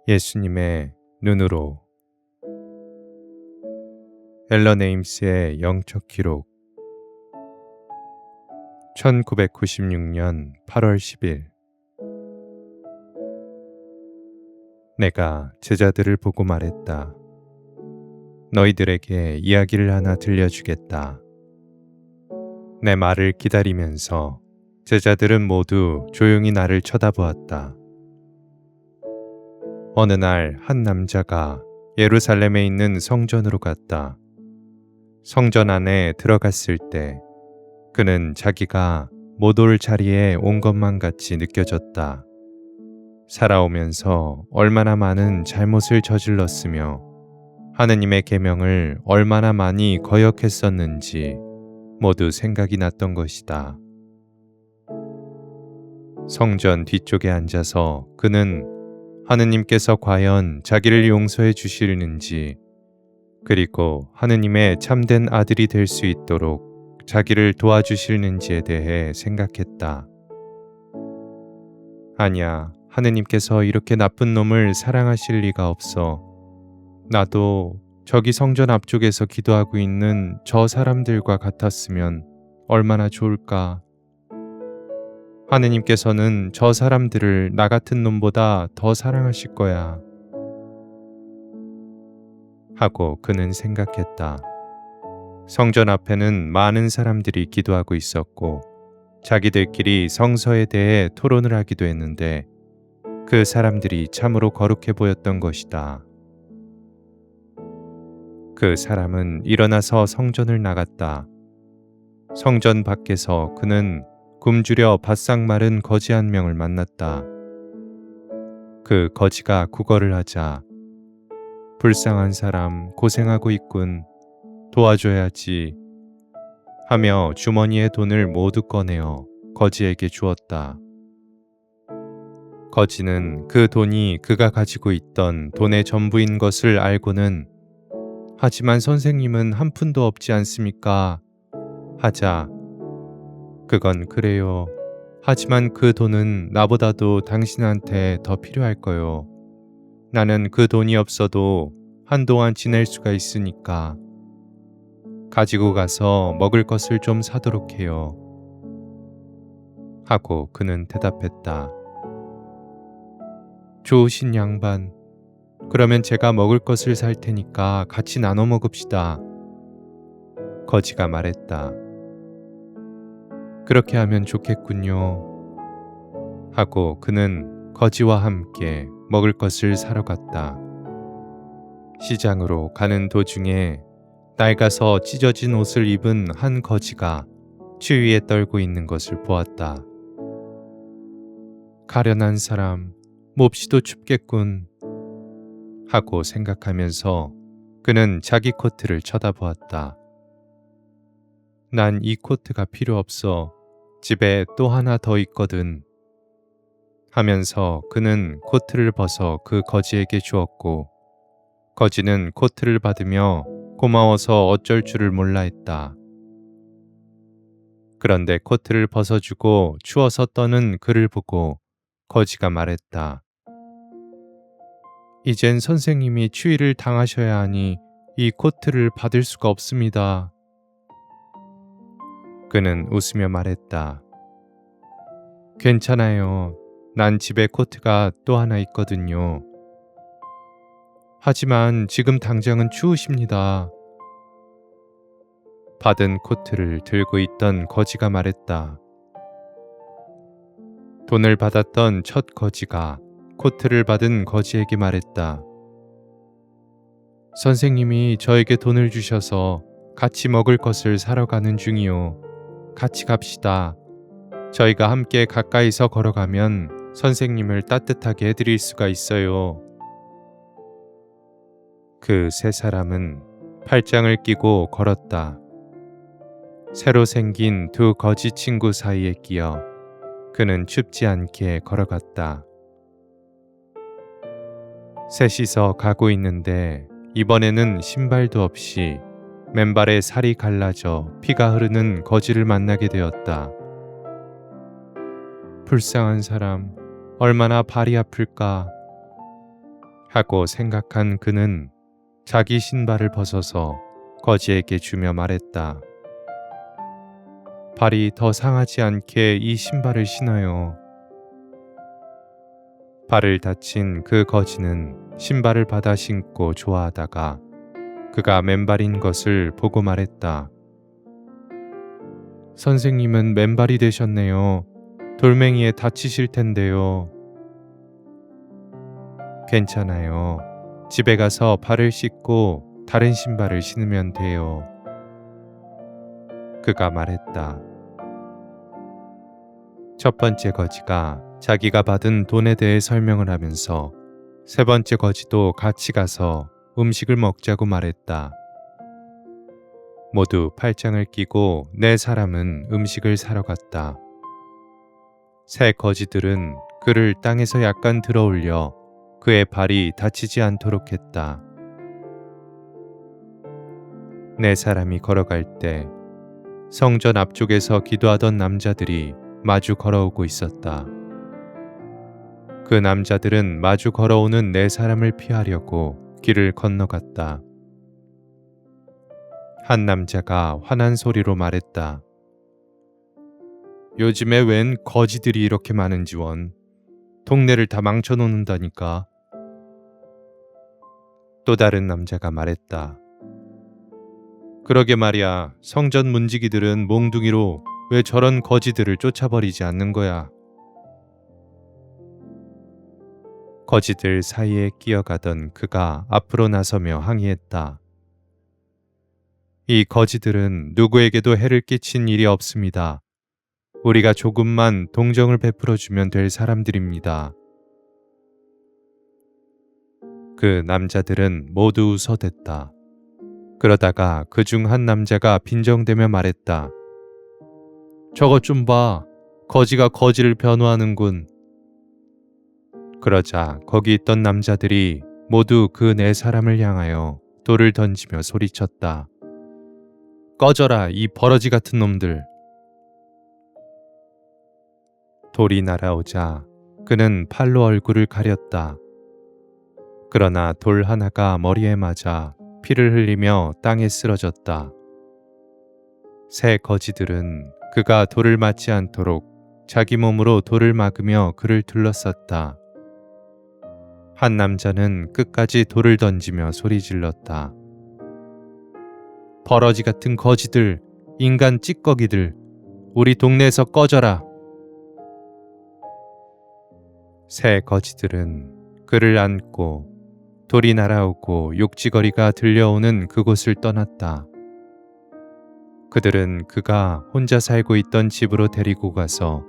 예수님의 눈으로. 앨런 에임스의 영적 기록. 1996년 8월 10일. 내가 제자들을 보고 말했다. 너희들에게 이야기를 하나 들려주겠다. 내 말을 기다리면서 제자들은 모두 조용히 나를 쳐다보았다. 어느 날 한 남자가 예루살렘에 있는 성전으로 갔다. 성전 안에 들어갔을 때 그는 자기가 못 올 자리에 온 것만 같이 느껴졌다. 살아오면서 얼마나 많은 잘못을 저질렀으며 하느님의 계명을 얼마나 많이 거역했었는지 모두 생각이 났던 것이다. 성전 뒤쪽에 앉아서 그는 하느님께서 과연 자기를 용서해 주시는지, 그리고 하느님의 참된 아들이 될 수 있도록 자기를 도와주시는지에 대해 생각했다. 아니야, 하느님께서 이렇게 나쁜 놈을 사랑하실 리가 없어. 나도 저기 성전 앞쪽에서 기도하고 있는 저 사람들과 같았으면 얼마나 좋을까. 하느님께서는 저 사람들을 나 같은 놈보다 더 사랑하실 거야. 하고 그는 생각했다. 성전 앞에는 많은 사람들이 기도하고 있었고 자기들끼리 성서에 대해 토론을 하기도 했는데 그 사람들이 참으로 거룩해 보였던 것이다. 그 사람은 일어나서 성전을 나갔다. 성전 밖에서 그는 굶주려 바싹 마른 거지 한 명을 만났다. 그 거지가 구걸을 하자 불쌍한 사람 고생하고 있군. 도와줘야지 하며 주머니에 돈을 모두 꺼내어 거지에게 주었다. 거지는 그 돈이 그가 가지고 있던 돈의 전부인 것을 알고는 하지만 선생님은 한 푼도 없지 않습니까? 하자 그건 그래요. 하지만 그 돈은 나보다도 당신한테 더 필요할 거요. 나는 그 돈이 없어도 한동안 지낼 수가 있으니까. 가지고 가서 먹을 것을 좀 사도록 해요. 하고 그는 대답했다. 좋으신 양반. 그러면 제가 먹을 것을 살 테니까 같이 나눠 먹읍시다. 거지가 말했다. 그렇게 하면 좋겠군요. 하고 그는 거지와 함께 먹을 것을 사러 갔다. 시장으로 가는 도중에 낡아서 찢어진 옷을 입은 한 거지가 추위에 떨고 있는 것을 보았다. 가련한 사람, 몹시도 춥겠군. 하고 생각하면서 그는 자기 코트를 쳐다보았다. 난 이 코트가 필요 없어. 집에 또 하나 더 있거든. 하면서 그는 코트를 벗어 그 거지에게 주었고 거지는 코트를 받으며 고마워서 어쩔 줄을 몰라 했다. 그런데 코트를 벗어주고 추워서 떠는 그를 보고 거지가 말했다. 이젠 선생님이 추위를 당하셔야 하니 이 코트를 받을 수가 없습니다. 그는 웃으며 말했다. 괜찮아요. 난 집에 코트가 또 하나 있거든요. 하지만 지금 당장은 추우십니다. 받은 코트를 들고 있던 거지가 말했다. 돈을 받았던 첫 거지가 코트를 받은 거지에게 말했다. 선생님이 저에게 돈을 주셔서 같이 먹을 것을 사러 가는 중이요. 같이 갑시다. 저희가 함께 가까이서 걸어가면 선생님을 따뜻하게 해드릴 수가 있어요. 그 세 사람은 팔짱을 끼고 걸었다. 새로 생긴 두 거지 친구 사이에 끼어 그는 춥지 않게 걸어갔다. 셋이서 가고 있는데 이번에는 신발도 없이 맨발에 살이 갈라져 피가 흐르는 거지를 만나게 되었다. 불쌍한 사람, 얼마나 발이 아플까. 하고 생각한 그는 자기 신발을 벗어서 거지에게 주며 말했다. 발이 더 상하지 않게 이 신발을 신어요. 발을 다친 그 거지는 신발을 받아 신고 좋아하다가 그가 맨발인 것을 보고 말했다. 선생님은 맨발이 되셨네요. 돌멩이에 다치실 텐데요. 괜찮아요. 집에 가서 발을 씻고 다른 신발을 신으면 돼요. 그가 말했다. 첫 번째 거지가 자기가 받은 돈에 대해 설명을 하면서 세 번째 거지도 같이 가서 음식을 먹자고 말했다. 모두 팔짱을 끼고 네 사람은 음식을 사러 갔다. 세 거지들은 그를 땅에서 약간 들어 올려 그의 발이 다치지 않도록 했다. 네 사람이 걸어갈 때 성전 앞쪽에서 기도하던 남자들이 마주 걸어오고 있었다. 그 남자들은 마주 걸어오는 네 사람을 피하려고 길을 건너갔다. 한 남자가 화난 소리로 말했다. 요즘에 웬 거지들이 이렇게 많은지 원. 동네를 다 망쳐놓는다니까. 또 다른 남자가 말했다. 그러게 말이야. 성전 문지기들은 몽둥이로 왜 저런 거지들을 쫓아버리지 않는 거야. 거지들 사이에 끼어가던 그가 앞으로 나서며 항의했다. 이 거지들은 누구에게도 해를 끼친 일이 없습니다. 우리가 조금만 동정을 베풀어주면 될 사람들입니다. 그 남자들은 모두 웃어댔다. 그러다가 그중 한 남자가 빈정대며 말했다. 저것 좀 봐. 거지가 거지를 변호하는군. 그러자 거기 있던 남자들이 모두 그 네 사람을 향하여 돌을 던지며 소리쳤다. 꺼져라, 이 버러지 같은 놈들. 돌이 날아오자 그는 팔로 얼굴을 가렸다. 그러나 돌 하나가 머리에 맞아 피를 흘리며 땅에 쓰러졌다. 새 거지들은 그가 돌을 맞지 않도록 자기 몸으로 돌을 막으며 그를 둘러쌌다. 한 남자는 끝까지 돌을 던지며 소리 질렀다. 버러지 같은 거지들, 인간 찌꺼기들, 우리 동네에서 꺼져라. 새 거지들은 그를 안고 돌이 날아오고 욕지거리가 들려오는 그곳을 떠났다. 그들은 그가 혼자 살고 있던 집으로 데리고 가서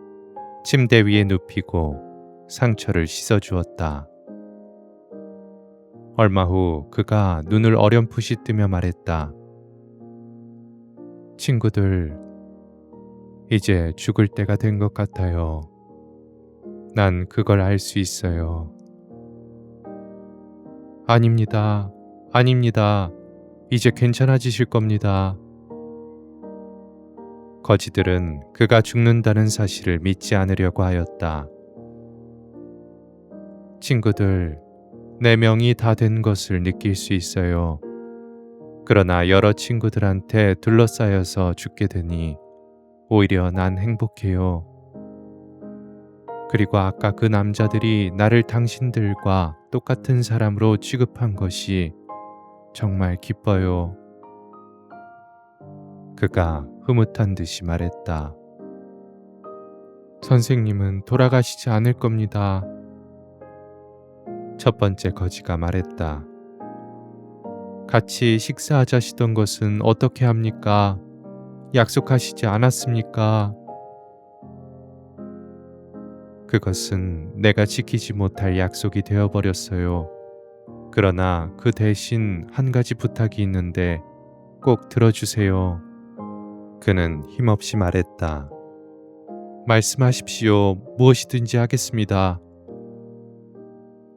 침대 위에 눕히고 상처를 씻어주었다. 얼마 후 그가 눈을 어렴풋이 뜨며 말했다. 친구들, 이제 죽을 때가 된 것 같아요. 난 그걸 알 수 있어요. 아닙니다. 아닙니다. 이제 괜찮아지실 겁니다. 거지들은 그가 죽는다는 사실을 믿지 않으려고 하였다. 친구들, 내 명이 다 된 것을 느낄 수 있어요. 그러나 여러 친구들한테 둘러싸여서 죽게 되니 오히려 난 행복해요. 그리고 아까 그 남자들이 나를 당신들과 똑같은 사람으로 취급한 것이 정말 기뻐요. 그가 흐뭇한 듯이 말했다. 선생님은 돌아가시지 않을 겁니다. 첫 번째 거지가 말했다. 같이 식사하자시던 것은 어떻게 합니까? 약속하시지 않았습니까? 그것은 내가 지키지 못할 약속이 되어버렸어요. 그러나 그 대신 한 가지 부탁이 있는데 꼭 들어주세요. 그는 힘없이 말했다. 말씀하십시오. 무엇이든지 하겠습니다.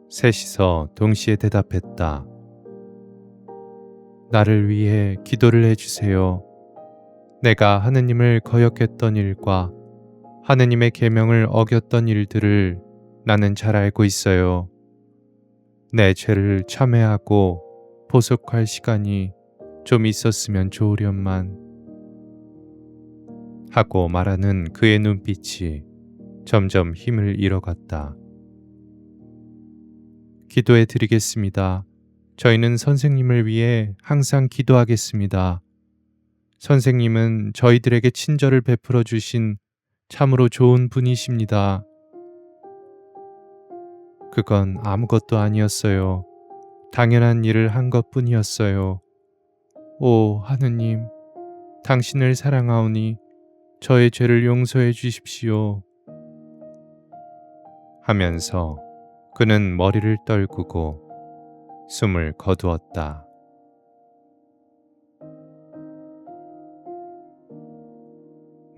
셋이서 동시에 대답했다. 나를 위해 기도를 해주세요. 내가 하느님을 거역했던 일과 하느님의 계명을 어겼던 일들을 나는 잘 알고 있어요. 내 죄를 참회하고 보속할 시간이 좀 있었으면 좋으련만 하고 말하는 그의 눈빛이 점점 힘을 잃어갔다. 기도해 드리겠습니다. 저희는 선생님을 위해 항상 기도하겠습니다. 선생님은 저희들에게 친절을 베풀어 주신 참으로 좋은 분이십니다. 그건 아무것도 아니었어요. 당연한 일을 한 것뿐이었어요. 오 하느님, 당신을 사랑하오니 저의 죄를 용서해 주십시오. 하면서 그는 머리를 떨구고 숨을 거두었다.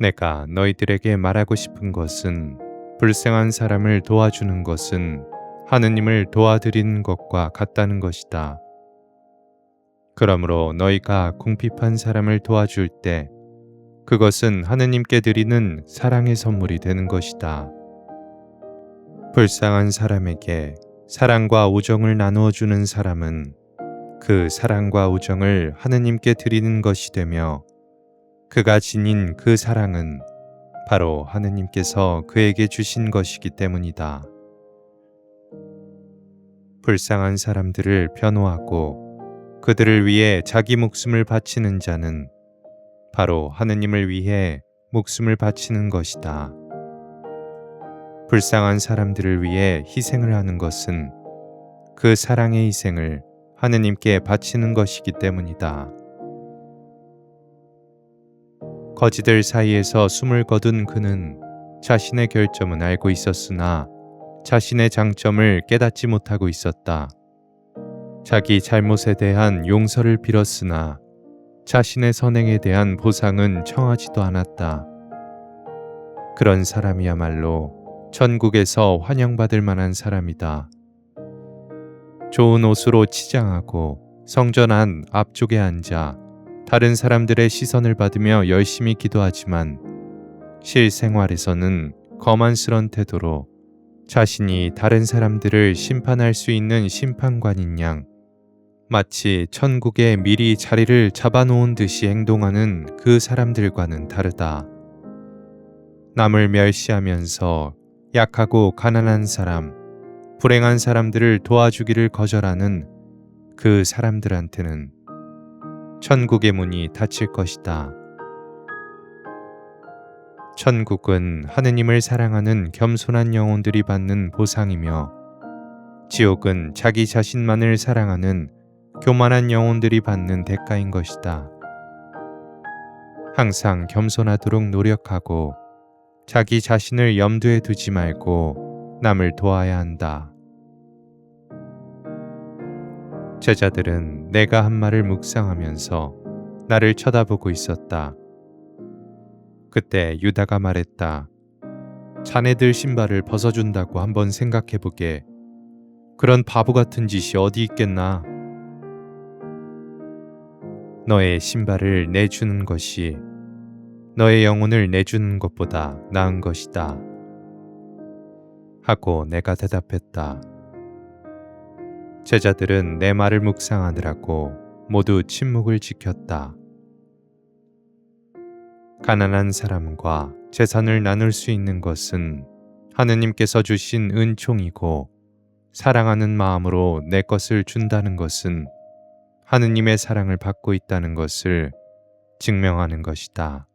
내가 너희들에게 말하고 싶은 것은 불쌍한 사람을 도와주는 것은 하느님을 도와드리는 것과 같다는 것이다. 그러므로 너희가 궁핍한 사람을 도와줄 때 그것은 하느님께 드리는 사랑의 선물이 되는 것이다. 불쌍한 사람에게 사랑과 우정을 나누어 주는 사람은 그 사랑과 우정을 하느님께 드리는 것이 되며 그가 지닌 그 사랑은 바로 하느님께서 그에게 주신 것이기 때문이다. 불쌍한 사람들을 변호하고 그들을 위해 자기 목숨을 바치는 자는 바로 하느님을 위해 목숨을 바치는 것이다. 불쌍한 사람들을 위해 희생을 하는 것은 그 사랑의 희생을 하느님께 바치는 것이기 때문이다. 거지들 사이에서 숨을 거둔 그는 자신의 결점은 알고 있었으나 자신의 장점을 깨닫지 못하고 있었다. 자기 잘못에 대한 용서를 빌었으나 자신의 선행에 대한 보상은 청하지도 않았다. 그런 사람이야말로 천국에서 환영받을 만한 사람이다. 좋은 옷으로 치장하고 성전 안 앞쪽에 앉아 다른 사람들의 시선을 받으며 열심히 기도하지만 실생활에서는 거만스런 태도로 자신이 다른 사람들을 심판할 수 있는 심판관인 양 마치 천국에 미리 자리를 잡아놓은 듯이 행동하는 그 사람들과는 다르다. 남을 멸시하면서 약하고 가난한 사람, 불행한 사람들을 도와주기를 거절하는 그 사람들한테는 천국의 문이 닫힐 것이다. 천국은 하느님을 사랑하는 겸손한 영혼들이 받는 보상이며 지옥은 자기 자신만을 사랑하는 교만한 영혼들이 받는 대가인 것이다. 항상 겸손하도록 노력하고 자기 자신을 염두에 두지 말고 남을 도와야 한다. 제자들은 내가 한 말을 묵상하면서 나를 쳐다보고 있었다. 그때 유다가 말했다. 자네들 신발을 벗어준다고 한번 생각해보게. 그런 바보 같은 짓이 어디 있겠나. 너의 신발을 내주는 것이 너의 영혼을 내주는 것보다 나은 것이다. 하고 내가 대답했다. 제자들은 내 말을 묵상하느라고 모두 침묵을 지켰다. 가난한 사람과 재산을 나눌 수 있는 것은 하느님께서 주신 은총이고 사랑하는 마음으로 내 것을 준다는 것은 하느님의 사랑을 받고 있다는 것을 증명하는 것이다.